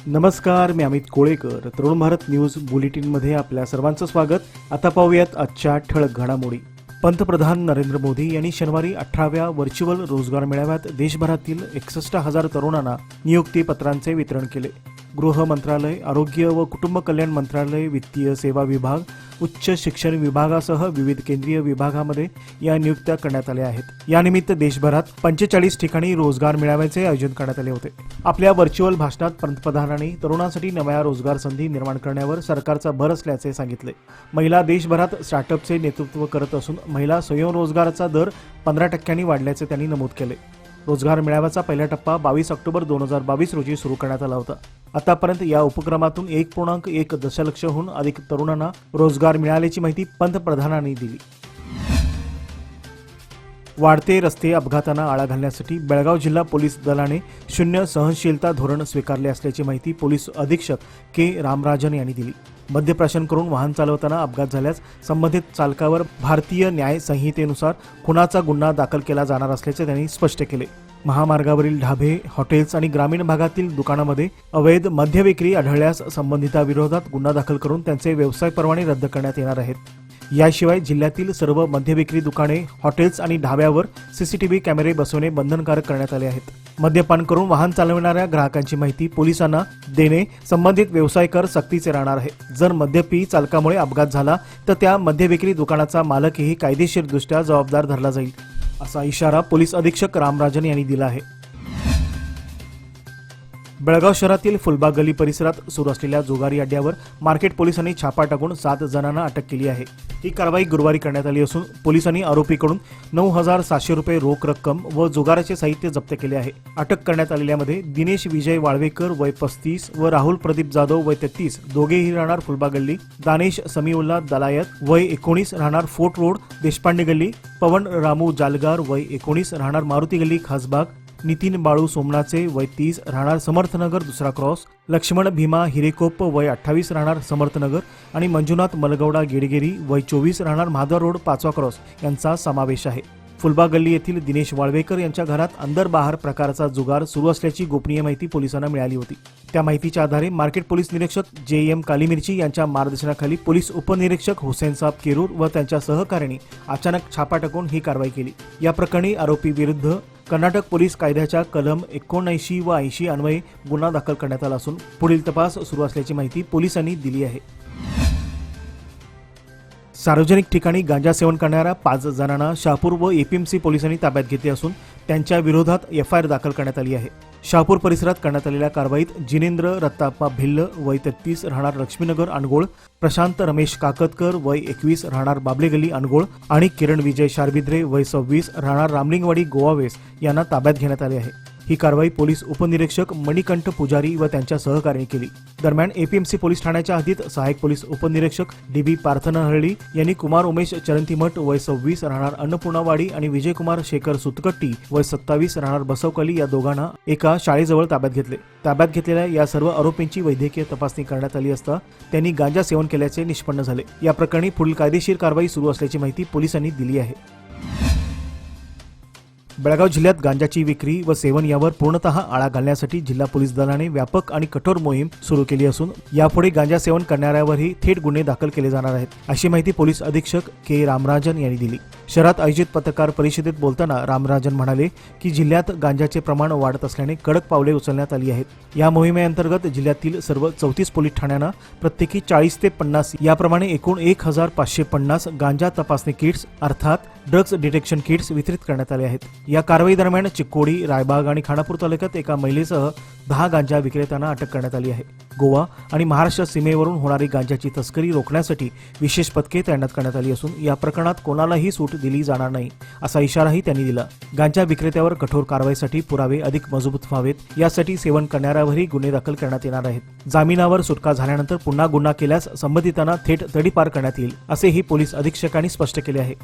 नमस्कार, मी अमित कोळेकर. तरुण भारत न्यूज बुलेटिनमध्ये आपल्या सर्वांचं स्वागत. आता पाहूयात आजच्या ठळक घडामोडी. पंतप्रधान नरेंद्र मोदी यांनी शनिवारी 18व्या व्हर्च्युअल रोजगार मेळाव्यात देशभरातील 61,000 तरुणांना नियुक्ती पत्रांचे वितरण केले. गृह मंत्रालय, आरोग्य व कुटुंब कल्याण मंत्रालय, वित्तीय सेवा विभाग, उच्च शिक्षण विभागासह विविध केंद्रीय विभागामध्ये या नियुक्त्या करण्यात आल्या आहेत. यानिमित्त देशभरात 45 ठिकाणी रोजगार मेळाव्याचे आयोजन करण्यात आले होते. आपल्या व्हर्च्युअल भाषणात पंतप्रधानांनी तरुणांसाठी नव्या रोजगार संधी निर्माण करण्यावर सरकारचा भर असल्याचे सांगितले. महिला देशभरात स्टार्टअपचे नेतृत्व करत असून महिला स्वयंरोजगाराचा दर 15% वाढल्याचे त्यांनी नमूद केले. रोजगार मेळाव्याचा पहिला टप्पा 22 ऑक्टोबर 2022 रोजी सुरू करण्यात आला होता. आतापर्यंत या उपक्रमातून 1.1 दशलक्षहून अधिक तरुणांना रोजगार मिळाल्याची माहिती पंतप्रधानांनी दिली. वाढते रस्ते अपघातांना आळा घालण्यासाठी बेळगाव जिल्हा पोलीस दलाने शून्य सहनशीलता धोरण स्वीकारले असल्याची माहिती पोलीस अधीक्षक के रामराजन यांनी दिली. मद्यप्राशन करून वाहन चालवताना अपघात झाल्यास संबंधित चालकावर भारतीय न्याय संहितेनुसार खुनाचा गुन्हा दाखल केला जाणार असल्याचे त्यांनी स्पष्ट केले. महामार्गावरील ढाबे, हॉटेल्स आणि ग्रामीण भागातील दुकानांमध्ये अवैध मद्य विक्री आढळल्यास संबंधिताविरोधात गुन्हा दाखल करून त्यांचे व्यवसाय परवाने रद्द करण्यात येणार आहेत. याशिवाय जिल्ह्यातील सर्व मद्य विक्री दुकाने, हॉटेल्स आणि ढाब्यावर सीसीटीव्ही कॅमेरे बसवणे बंधनकारक करण्यात आले आहेत. मद्यपान करून वाहन चालविणाऱ्या ग्राहकांची माहिती पोलिसांना देणे संबंधित व्यवसाय कर सक्तीचे राहणार आहे. जर मद्यपी चालकामुळे अपघात झाला तर त्या मद्य विक्री दुकानाचा मालकही कायदेशीरदृष्ट्या जबाबदार धरला जाईल, असा इशारा पोलीस अधीक्षक रामराजन यांनी दिला आहे. बेळगाव शहरातील फुलबाग गली परिसरात सुरू असलेल्या जुगारी अड्ड्यावर मार्केट पोलिसांनी छापा टाकून 7 जणांना अटक केली आहे. ही कारवाई गुरुवारी करण्यात आली असून पोलिसांनी आरोपीकडून 9,700 रुपये रोख रक्कम व जुगाराचे साहित्य जप्त केले आहे. अटक करण्यात आलेल्यामध्ये दिनेश विजय वाळवेकर वय 35 व राहुल प्रदीप जाधव वय 33 दोघेही राहणार फुलबाग गल्ली, दानेश समीउल्ला दलायत वय 19 राहणार फोर्ट रोड देशपांडे गल्ली, पवन रामू जालगार वय 19 राहणार मारुती गल्ली खासबाग, नितीन बाळू सोमनाचे वय 30 राहणार समर्थनगर दुसरा क्रॉस, लक्ष्मण भीमा हिरेकोप वय 28 राहणार समर्थनगर आणि मंजुनाथ मलगौडा गेडगेरी वय 24 राहणार महाद्वार रोड 5वा क्रॉस यांचा समावेश आहे. फुलबाग गल्ली येथील दिनेश वाळवेकर यांच्या घरात अंदर बाहेर प्रकारचा जुगार सुरू असल्याची गोपनीय माहिती पोलिसांना मिळाली होती. त्या माहितीच्या आधारे मार्केट पोलीस निरीक्षक JM कालीमिर्ची यांच्या मार्गदर्शनाखाली पोलीस उपनिरीक्षक हुसेन साब केरूर व त्यांच्या सहकाऱ्यांनी अचानक छापा टाकून ही कारवाई केली. या प्रकरणी आरोपी विरुद्ध कर्नाटक पोलीस कायद्याच्या कलम 79 व 80 अन्वये गुन्हा दाखल करण्यात आला असून पुढील तपास सुरू असल्याची माहिती पोलिसांनी दिली आहे. सार्वजनिक ठिकाणी गांजा सेवन करणाऱ्या 5 जणांना शहापूर व APMC पोलिसांनी ताब्यात घेतले असून त्यांच्या विरोधात FIR दाखल करण्यात आली आहे. शहापूर परिसरात करण्यात आलेल्या कारवाईत जिनेंद्र रत्ताप्पा भिल्ल वय 33 राहणार लक्ष्मीनगर अनगोळ, प्रशांत रमेश काकतकर वय 21 राहणार बाबले गल्ली अनगोळ आणि किरण विजय शारबिद्रे वय 26 राहणार रामलिंगवाडी गोवा वेस्ट यांना ताब्यात घेण्यात आले आहे. ही कारवाई पोलीस उपनिरीक्षक मणिकंठ पुजारी व त्यांच्या सहकार्याने केली. दरम्यान APMC पोलीस ठाण्याच्या हद्दीत सहाय्यक पोलीस उपनिरीक्षक DB पार्थनहळ्ळी यांनी कुमार उमेश चरंतीमठ वय 26 राहणार अन्नपूर्णावाडी आणि विजयकुमार शेखर सुतकट्टी वय 27 राहणार बसवकली या दोघांना एका शाळेजवळ ताब्यात घेतले. ताब्यात घेतलेल्या या सर्व आरोपींची वैद्यकीय तपासणी करण्यात आली असता त्यांनी गांजा सेवन केल्याचे निष्पन्न झाले. या प्रकरणी पुढील कायदेशीर कारवाई सुरू असल्याची माहिती पोलिसांनी दिली आहे. बेळगाव जिल्ह्यात गांजाची विक्री व सेवन यावर पूर्णतः आळा घालण्यासाठी जिल्हा पोलीस दलाने व्यापक आणि कठोर मोहीम सुरू केली असून यापुढे गांजा सेवन करणाऱ्यावरही थेट गुन्हे दाखल केले जाणार आहेत, अशी माहिती पोलीस अधीक्षक के रामराजन यांनी दिली. शहरात आयोजित पत्रकार परिषदेत बोलताना रामराजन म्हणाले की जिल्ह्यात गांजाचे प्रमाण वाढत असल्याने कडक पावले उचलण्यात आली आहेत. या मोहिमेअंतर्गत जिल्ह्यातील सर्व 34 पोलीस ठाण्यांना प्रत्येकी 40 ते 50 याप्रमाणे एकूण 1,550 गांजा तपासणी किट्स अर्थात ड्रग्ज डिटेक्शन किट्स वितरित करण्यात आले आहेत. या कारवाई दरम्यान चिक्कोडी, रायबाग आणि खानापूर तालुक्यात एका महिलेसह 10 गांजा विक्रेत्यांना अटक करण्यात आली आहे. गोवा आणि महाराष्ट्र सीमेवरून होणारी गांजाची तस्करी रोखण्यासाठी विशेष पथके तैनात करण्यात आली असून या प्रकरणात कोणालाही सूट दिली जाणार नाही, असा इशाराही त्यांनी दिला. गांजा विक्रेत्यावर कठोर कारवाईसाठी पुरावे अधिक मजबूत व्हावेत यासाठी सेवन करणाऱ्यावरही गुन्हे दाखल करण्यात येणार आहेत. जामिनावर सुटका झाल्यानंतर पुन्हा गुन्हा केल्यास संबंधितांना थेट तडीपार करण्यात येईल, असेही पोलीस अधीक्षकांनी स्पष्ट केले आहे.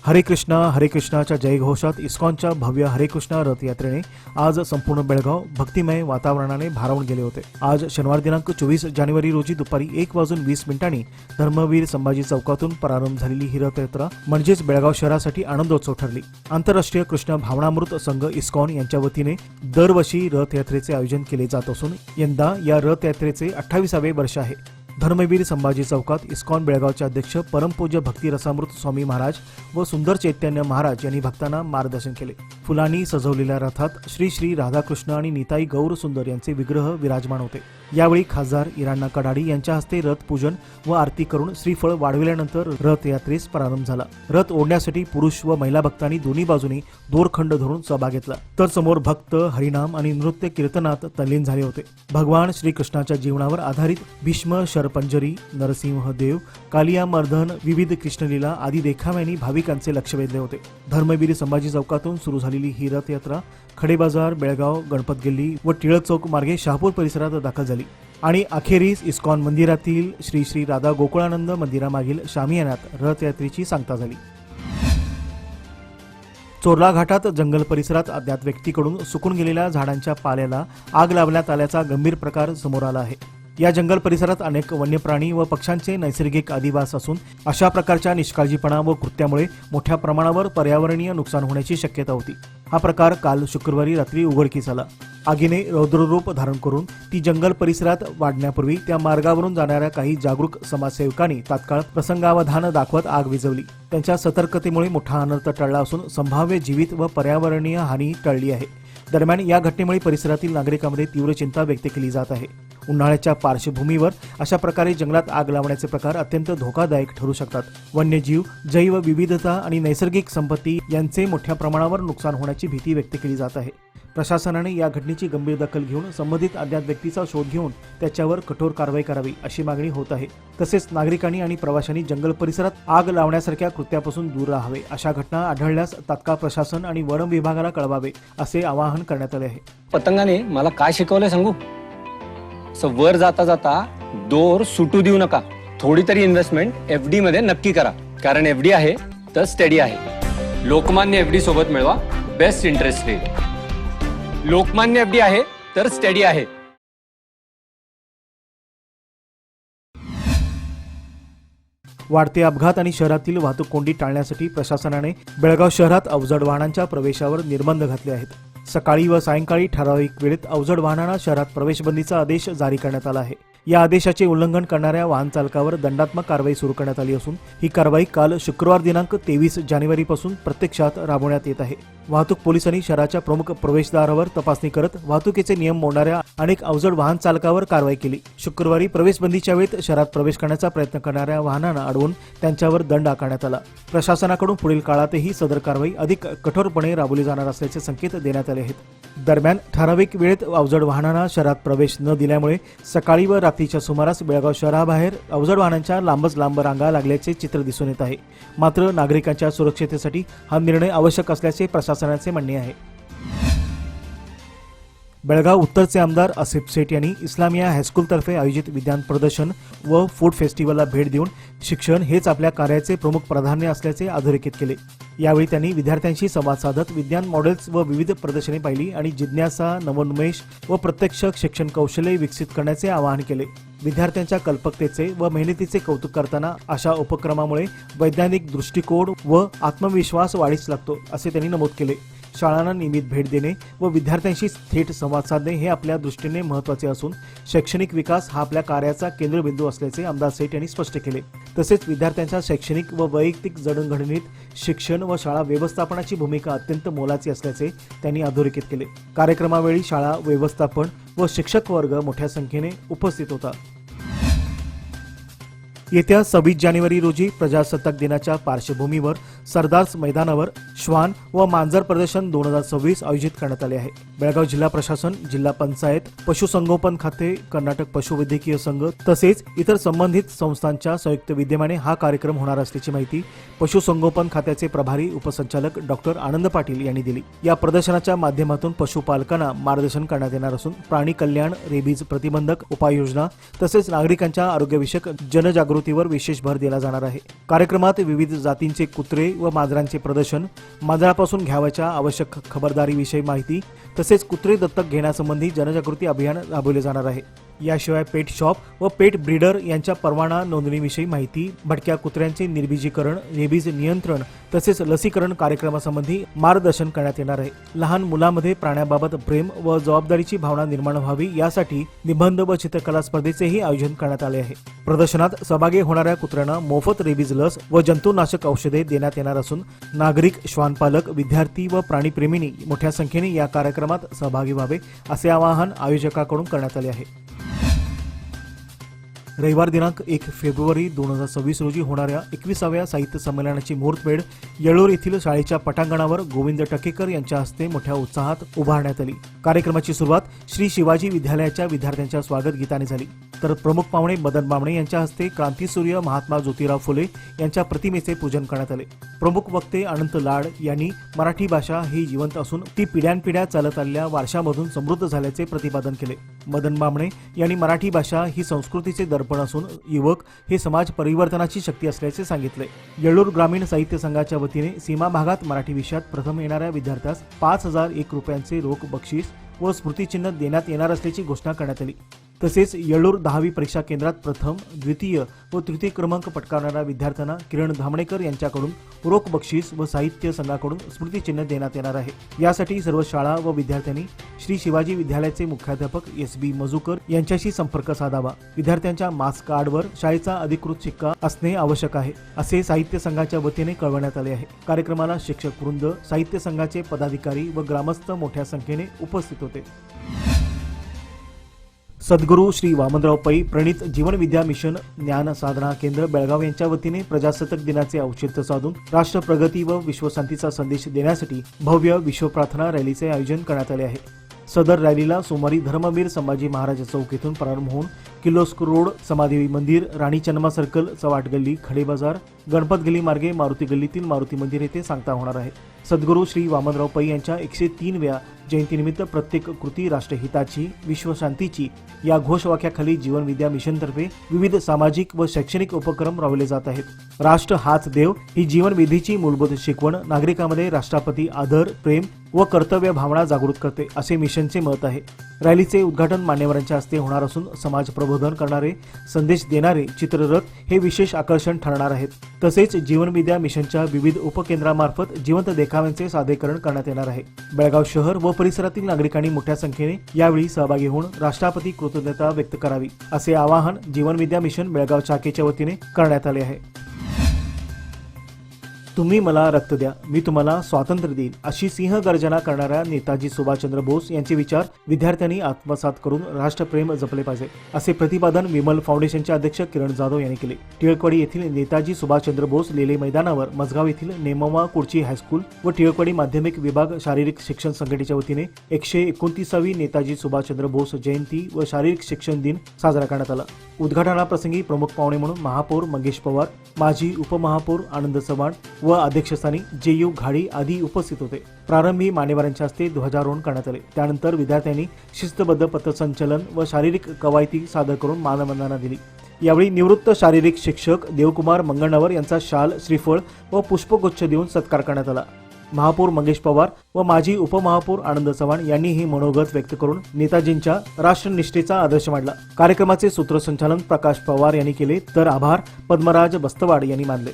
हरे कृष्णाच्या जयघोषात इस्कॉनच्या भव्य हरे कृष्णा रथयात्रेने आज संपूर्ण बेळगाव भक्तिमय वातावरणाने भारावून गेले होते। आज शनिवार दिनांक 24 जानेवारी रोजी दुपारी 1:20 धर्मवीर संभाजी चौकातून प्रारंभ झालेली ही रथयात्रा म्हणजेच बेळगाव शहरासाठी आनंदोत्सव ठरली। आंतरराष्ट्रीय कृष्ण भावनामृत संघ इस्कॉन यांच्या वतीने दरवर्षी रथयात्रेचे आयोजन केले जात असून यंदा या रथयात्रेचे 28वे वर्ष आहे। धर्मवीर संभाजी चौकात इस्कॉन बेळगावचे अध्यक्ष परमपूज्य भक्ती रसामृत स्वामी महाराज व सुंदर चैतन्य महाराज यांनी भक्तांना मार्गदर्शन केले। फुलांनी सजवलेल्या रथात श्री श्री राधाकृष्ण आणि निताई गौर सुंदर यांचे विग्रह विराजमान होते। यावेळी खासदार इराण्णा कडाडी यांच्या हस्ते रथ पूजन व आरती करून श्रीफळ वाढविल्यानंतर रथयात्रेस प्रारंभ झाला। रथ ओढण्यासाठी पुरुष व महिला भक्तांनी दोन्ही बाजूनी दोरखंड धरून सहभाग घेतला, तर समोर भक्त हरिनाम आणि नृत्य कीर्तनात तल्लीन झाले होते। भगवान श्रीकृष्णाच्या जीवनावर आधारित भीष्म, शरपंजरी, नरसिंह देव, कालिया मर्दन, विविध कृष्णलीला आदी देखाव्यांनी भाविकांचे लक्ष वेधले होते। धर्मवीर संभाजी चौकातून सुरू झालेली ही रथयात्रा खडे बाजार, बेळगाव, गणपत गल्ली व टिळक चौक मार्गे शहापूर परिसरात दाखल झाली आणि अखेरीस इस्कॉन मंदिरातील श्री श्री राधा गोकुळानंद मंदिरामागील शामियानात रथयात्रेची सांगता झाली। चोरला घाटात जंगल परिसरात अज्ञात व्यक्तीकडून सुकून गेलेल्या झाडांच्या पाल्याला आग लावण्यात आल्याचा गंभीर प्रकार समोर आला आहे। या जंगल परिसरात अनेक वन्य प्राणी व पक्ष्यांचे नैसर्गिक अधिवास असून अशा प्रकारच्या निष्काळजीपणा व कृत्यामुळे मोठ्या प्रमाणावर पर्यावरणीय नुकसान होण्याची शक्यता होती। हा प्रकार काल शुक्रवारी रात्री उघडकीस आला। आगीने रौद्ररूप धारण करून ती जंगल परिसरात वाढण्यापूर्वी त्या मार्गावरून जाणाऱ्या काही जागरूक समाजसेवकांनी तात्काळ प्रसंगावधान दाखवत आग विझवली। त्यांच्या सतर्कतेमुळे मोठा अनर्थ टळला असून संभाव्य जीवित व पर्यावरणीय हानी टळली आहे। दरम्यान या घटनेमुळे परिसरातील नागरिकांमध्ये तीव्र चिंता व्यक्त केली जात आहे। उन्हाळ्याच्या पार्श्वभूमीवर अशा प्रकारे जंगलात आग लावण्याचे प्रकार अत्यंत धोकादायक ठरू शकतात। वन्यजीव, जैव विविधता आणि नैसर्गिक संपत्ती यांचे मोठ्या प्रमाणावर नुकसान होण्याची भीती व्यक्त केली जात आहे। प्रशासनाने या घटनेची गंभीर दखल घेऊन संबंधित अज्ञात व्यक्तीचा शोध घेऊन त्याच्यावर कठोर कारवाई करावी अशी मागणी होत आहे। तसेच नागरिकांनी आणि प्रवाशांनी जंगल परिसरात आग लावण्यासारख्या कृत्यापासून दूर राहावे। अशा घटना आढळल्यास तात्काळ प्रशासन आणि वन विभागाला कळवावे असे आवाहन करण्यात आले आहे। पतंगाने मला काय शिकवलंय सांगू? वर जाता जाता दोर सुटू देऊ नका। थोडी तरी इन्व्हेस्टमेंट एफडी मध्ये नक्की करा, कारण एफडी आहे तर स्टडी आहे। लोकमान्य एफडी सोबत मिळवा best interest rate. Lokmanya FD आहे तर स्टडी आहे। वाढते अपघात आणि शहरातील वाहतूक कोंडी टाळण्यासाठी प्रशासनाने बेळगाव शहरात अवजड वाहनांच्या प्रवेशावर निर्बंध घातले आहेत। सकाळी व सायंकाळी ठराविक वेळेत अवजड वाहनांना शहरात प्रवेशबंदीचा आदेश जारी करण्यात आला आहे। या आदेशाचे उल्लंघन करणाऱ्या वाहन चालकावर दंडात्मक कारवाई सुरू करण्यात आली असून ही कारवाई काल शुक्रवार दिनांक 23 जानेवारीपासून प्रत्यक्षात राबवण्यात येत आहे। वाहतूक पोलिसांनी शहराच्या प्रमुख प्रवेशद्वारावर तपासणी करत वाहतुकीचे नियम मोडणाऱ्या अनेक अवजड वाहन चालकावर कारवाई केली। शुक्रवारी प्रवेशबंदीच्या वेळेत शहरात प्रवेश करण्याचा प्रयत्न करणाऱ्या वाहनांना अडवून त्यांच्यावर दंड आकारण्यात आला। प्रशासनाकडून पुढील काळातही सदर कारवाई अधिक कठोरपणे राबवली जाणार असल्याचे संकेत देण्यात आले आहेत। दरम्यान ठराविक वेळेत अवजड वाहनांना शहरात प्रवेश न दिल्यामुळे सकाळी व रात्रीच्या सुमारास बेळगाव शहराबाहेर अवजड वाहनांच्या लांबच लांब रांगा लागल्याचे चित्र दिसून येत आहे। मात्र नागरिकांच्या सुरक्षिततेसाठी हा निर्णय आवश्यक असल्याचे प्रशासनाचे म्हणणे आहे। बेळगाव उत्तरचे आमदार आसिफ शेठ यांनी इस्लामिया हायस्कूलतर्फे आयोजित विज्ञान प्रदर्शन व फूड फेस्टिवलला भेट देऊन शिक्षण हेच आपल्या कार्याचे प्रमुख प्राधान्य असल्याचे अधोरेखित केले। यावेळी त्यांनी विद्यार्थ्यांशी संवाद साधत विज्ञान मॉडेल्स व विविध प्रदर्शने पाहिली आणि जिज्ञासा, नवोन्मेष व प्रत्यक्ष शिक्षण कौशल्य विकसित करण्याचे आवाहन केले। विद्यार्थ्यांच्या कल्पकतेचे व मेहनतीचे कौतुक करताना अशा उपक्रमामुळे वैज्ञानिक दृष्टिकोन व आत्मविश्वास वाढीस लागतो असे त्यांनी नमूद केले। शाळांना नियमित भेट देणे व विद्यार्थ्यांशी थेट संवाद साधणे हे आपल्या दृष्टीने महत्त्वाचे असून शैक्षणिक विकास हा आपल्या कार्याचा केंद्रबिंदू असल्याचे आमदार सेठ यांनी स्पष्ट केले। तसेच विद्यार्थ्यांच्या शैक्षणिक व वैयक्तिक जडणघडणीत शिक्षण व शाळा व्यवस्थापनाची भूमिका अत्यंत मोलाची असल्याचे त्यांनी अधोरेखित केले। कार्यक्रमावेळी शाळा व्यवस्थापन व शिक्षक वर्ग मोठ्या संख्येने उपस्थित होता। येत्या 26 जानेवारी रोजी प्रजासत्ताक दिनाच्या पार्श्वभूमीवर सरदार मैदानावर श्वान व मांजर प्रदर्शन 2026 आयोजित करण्यात आले आहे। बेळगाव जिल्हा प्रशासन, जिल्हा पंचायत, पशुसंगोपन खाते, कर्नाटक पशुवैद्यकीय संघ तसेच इतर संबंधित संस्थांच्या संयुक्त विद्यमाने हा कार्यक्रम होणार असल्याची माहिती पशुसंगोपन खात्याचे प्रभारी उपसंचालक डॉक्टर आनंद पाटील यांनी दिली। या प्रदर्शनाच्या माध्यमातून पशुपालकांना मार्गदर्शन करण्यात येणार असून प्राणी कल्याण, रेबीज प्रतिबंधक उपाययोजना तसेच नागरिकांच्या आरोग्यविषयक जनजागृती जनजागृतीवर विशेष भर दिला जाणार आहे. कार्यक्रमात विविध जातींचे कुत्रे व मांजरांचे प्रदर्शन, मांजरापासून घ्यावयाच्या आवश्यक खबरदारीविषयी माहिती तसेच कुत्रे दत्तक घेण्यासंबंधी जनजागृती अभियान राबवले जाणार आहे. याशिवाय पेट शॉप व पेट ब्रीडर यांच्या परवाना नोंदणीविषयी माहिती, भटक्या कुत्र्यांचे निर्बीजीकरण, रेबीज नियंत्रण तसेच लसीकरण कार्यक्रमासंबंधी मार्गदर्शन करण्यात येणार आहे. लहान मुलांमध्ये प्राण्याबाबत प्रेम व जबाबदारीची भावना निर्माण व्हावी यासाठी निबंध व चित्रकला स्पर्धेचेही आयोजन करण्यात आले आहे. प्रदर्शनात सहभागी होणाऱ्या कुत्र्यांना मोफत रेबीज लस व जंतुनाशक औषधे देण्यात येणार असून नागरिक, श्वानपालक, विद्यार्थी व प्राणीप्रेमींनी मोठ्या संख्येने या कार्यक्रमात सहभागी व्हावे असे आवाहन आयोजकांकडून करण्यात आले आहे. रविवार दिनांक 1 फेब्रुवारी 2026 रोजी होणाऱ्या 21व्या साहित्य संमेलनाची मुहूर्तमेढ येळूर येथील शाळेच्या पटांगणावर गोविंद टकेकर यांच्या हस्ते मोठ्या उत्साहात उभारण्यात आली. कार्यक्रमाची सुरुवात श्री शिवाजी विद्यालयाच्या विद्यार्थ्यांच्या स्वागत गीताने झाली, तर प्रमुख पाहुणे मदन बामणे यांच्या हस्ते क्रांतीसूर्य महात्मा ज्योतिराव फुले यांच्या प्रतिमेचे पूजन करण्यात आले. प्रमुख वक्ते अनंत लाड यांनी मराठी भाषा ही जिवंत असून ती पिढ्यानपिढ्या चालत आलेल्या वारशामधून समृद्ध झाल्याचे प्रतिपादन केले. मदन बामणे यांनी मराठी भाषा ही संस्कृतीचे दर्पण असून युवक हे समाज परिवर्तनाची शक्ती असल्याचे सांगितले. येळूर ग्रामीण साहित्य संघाच्या वतीने सीमा भागात मराठी विषयात प्रथम येणाऱ्या विद्यार्थ्यास 5,001 रुपयांचे रोख बक्षीस व स्मृतिचिन्ह देण्यात येणार असल्याची घोषणा करण्यात आली. तसेच येळूर 10वी परीक्षा केंद्रात प्रथम, द्वितीय व तृतीय क्रमांक पटकावणाऱ्या विद्यार्थ्यांना किरण धामणेकर यांच्याकडून रोख बक्षीस व साहित्य संघाकडून स्मृतिचिन्ह देण्यात येणार आहे. यासाठी सर्व शाळा व विद्यार्थ्यांनी श्री शिवाजी विद्यालयाचे मुख्याध्यापक SB मजूकर यांच्याशी संपर्क साधावा. विद्यार्थ्यांच्या मार्क्स कार्डवर शाळेचा अधिकृत शिक्का असणे आवश्यक आहे असे साहित्य संघाच्या वतीने कळवण्यात आले आहे. कार्यक्रमाला शिक्षक वृंद, साहित्य संघाचे पदाधिकारी व ग्रामस्थ मोठ्या संख्येने उपस्थित होते. सद्गुरू श्री वामनराव पै प्रणित जीवन विद्या मिशन ज्ञान साधना केंद्र बेळगाव यांच्या वतीने प्रजासत्ताक दिनाचे औचित्य साधून राष्ट्र प्रगती व विश्वशांतीचा संदेश देण्यासाठी भव्य विश्व प्रार्थना रॅलीचे आयोजन करण्यात आले आहे. सदर रॅलीला सोमवारी धर्मवीर संभाजी महाराज चौक येथून प्रारंभ होऊन किर्लोस्कर रोड, समादेवी मंदिर, राणी चन्मा सर्कल, चव्हाट गल्ली, खडे बाजार, गणपत गल्ली मार्गे मारुती गल्लीतील मारुती मंदिर येथे सांगता होणार आहे. सद्गुरू श्री वामनराव पै यांच्या 103व्या जयंतीनिमित्त प्रत्येक कृती राष्ट्रहिताची, विश्वशांतीची या घोषवाक्याखाली जीवन विद्या मिशनतर्फे विविध सामाजिक व शैक्षणिक उपक्रम राबवले जात आहेत. राष्ट्र हाच देव ही जीवन विधीची मूलभूत शिकवण नागरिकांमध्ये राष्ट्राप्रती आदर, प्रेम व कर्तव्य भावना जागृत करते असे मिशनचे मत आहे. रॅलीचे उद्घाटन मान्यवरांच्या हस्ते होणार असून समाज प्रबोधन करणारे, संदेश देणारे चित्ररथ हे विशेष आकर्षण ठरणार आहेत. तसेच जीवन विद्या मिशनच्या विविध उपकेंद्रामार्फत जिवंत देखाव्यांचे सादरीकरण करण्यात येणार आहे. बेळगाव शहर व परिसरातील नागरिकांनी मोठ्या संख्येने यावेळी सहभागी होऊन राष्ट्राप्रती कृतज्ञता व्यक्त करावी असे आवाहन जीवन विद्या मिशन बेळगाव शाखेच्या वतीने करण्यात आले आहे. तुम्ही मला रक्त द्या, मी तुम्हाला स्वातंत्र्य देईन अशी सिंहगर्जना करणाऱ्या नेताजी सुभाषचंद्र बोस यांचे विचार विद्यार्थ्यांनी आत्मसात करून राष्ट्रप्रेम जपले पाहिजे असे प्रतिपादन विमल फाउंडेशनचे अध्यक्ष किरण जाधव यांनी केले. टिळकवाडी येथील नेताजी सुभाषचंद्र बोस लेले मैदानावर मजगाव येथील नेमवा कुडची हायस्कूल व टिळकवाडी माध्यमिक विभाग शारीरिक शिक्षण संघटनेच्या वतीने 129वी नेताजी सुभाषचंद्र बोस जयंती व शारीरिक शिक्षण दिन साजरा करण्यात आला. उद्घाटनाप्रसंगी प्रमुख पाहुणे म्हणून महापौर मंगेश पवार, माजी उपमहापौर आनंद चव्हाण व अध्यक्षस्थानी JU घाडी आदी उपस्थित होते. प्रारंभी मान्यवरांच्या हस्ते ध्वजारोहण करण्यात आले. त्यानंतर विद्यार्थ्यांनी शिस्तबद्ध पथसंचलन व शारीरिक कवायती सादर करून मानवंदना दिली. यावेळी निवृत्त शारीरिक शिक्षक देवकुमार मंगळनवर यांचा शाल, श्रीफळ व पुष्पगुच्छ देऊन सत्कार करण्यात आला. महापौर मंगेश पवार व माजी उपमहापौर आनंद चव्हाण यांनी हे मनोगत व्यक्त करून नेताजींच्या राष्ट्रनिष्ठेचा आदर्श मांडला. कार्यक्रमाचे सूत्रसंचालन प्रकाश पवार यांनी केले, तर आभार पद्मराज बस्तवाड यांनी मानले.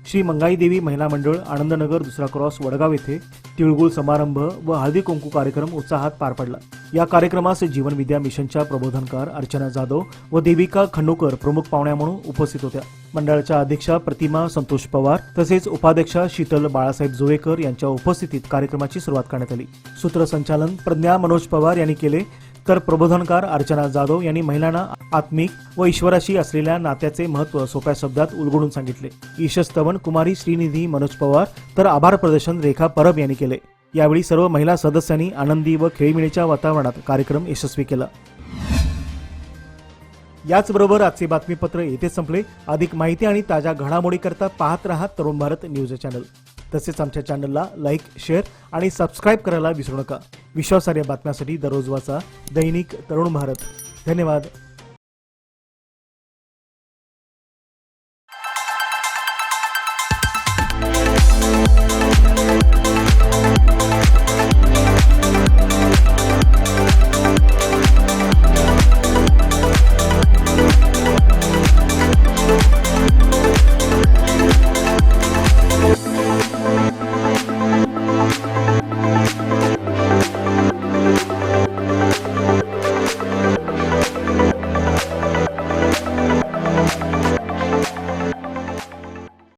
श्री मंगाई देवी महिला मंडळ आनंदनगर 2रा क्रॉस वडगाव येथे तिळगुळ समारंभ व हळदी कुंकू कार्यक्रम उत्साहात पार पडला. या कार्यक्रमास जीवन विद्या मिशनच्या प्रबोधनकार अर्चना जाधव व देविका खंडूकर प्रमुख पाहुण्या म्हणून उपस्थित होत्या. मंडळाच्या अध्यक्षा प्रतिमा संतोष पवार तसेच उपाध्यक्षा शीतल बाळासाहेब जोवेकर यांच्या उपस्थितीत कार्यक्रमाची सुरुवात करण्यात आली. सूत्रसंचालन प्रज्ञा मनोज पवार यांनी केले, तर प्रबोधनकार अर्चना जाधव यांनी महिलांना आत्मिक व ईश्वराशी असलेल्या नात्याचे महत्त्व सोप्या शब्दात उलगडून सांगितले. ईशस्तवन कुमारी श्रीनिधी मनोज पवार तर आभार प्रदर्शन रेखा परब यांनी केले. यावेळी सर्व महिला सदस्यांनी आनंदी व खेळीमेळीच्या वातावरणात कार्यक्रम यशस्वी केला. याचबरोबर आजचे बातमीपत्र येथे संपले. अधिक माहिती आणि ताज्या घडामोडीकरता पाहत रहा तरुण भारत न्यूज चॅनल. तसेच आमच्या चॅनलला लाईक, शेअर आणि सबस्क्राईब करायला विसरू नका. विश्वासार्ह बातम्यांसाठी दररोज वाचा दैनिक तरुण भारत. धन्यवाद.